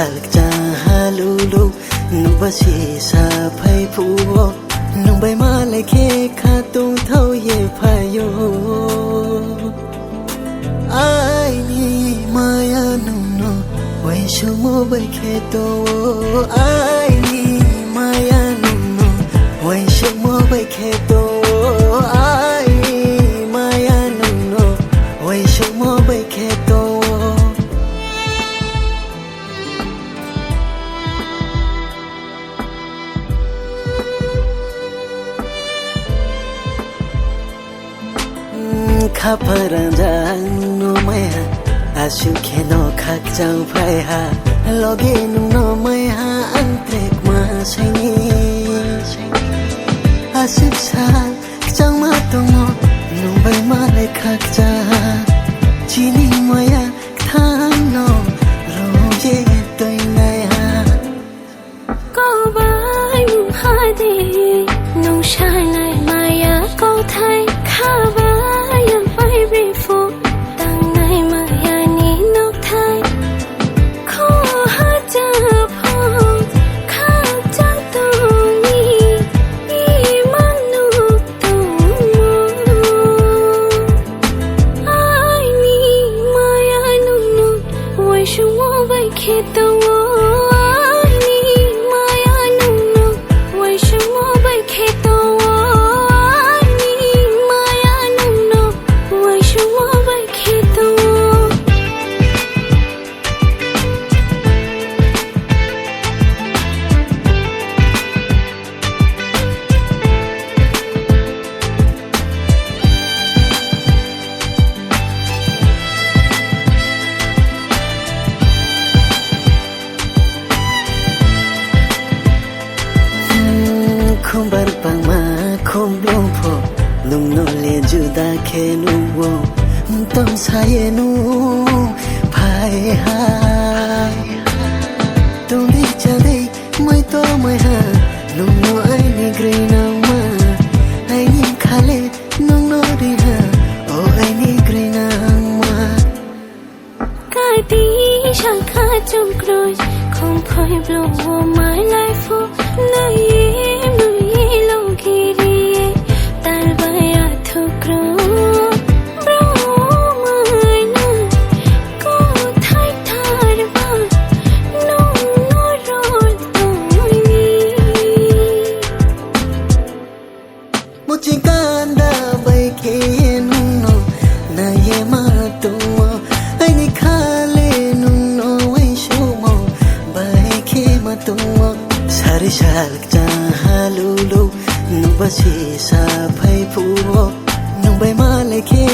shalak jahalulu nung basi sa phai phu nung bai ma lai khe kha tung thau ye phayo ai ni maya nung no wai shu mo bai khe to ai ni maya nung no wai shu mo bai khe to ai ni maya nung no wai shu mo bai khe to Kaparandang no maya asu keno khak chang phai ha loge no maya antrek ma saini asip sa chang ma tongo no bai ma le khak cha chini maya thang no roje toi nai ha ko bai mu ha de no shine nai maya ko thai kha ba Không bar pang ma không blong pho lung no le juda khe nu wo tom sa ye nu phai ha tum di cha de mai to mai ha lung no ai ni green na ma ai ni khale lung no di ha oh ai ni green na ma ka ti sha kha chum kroi không phai blong wo my life for na ye Muchikanda bai ke nung no na ye ma tu ai ni khale nung no wai shu mo bai ke ma tu sari shalak jahalulu nung basi sa phai phu nung bai ma le ke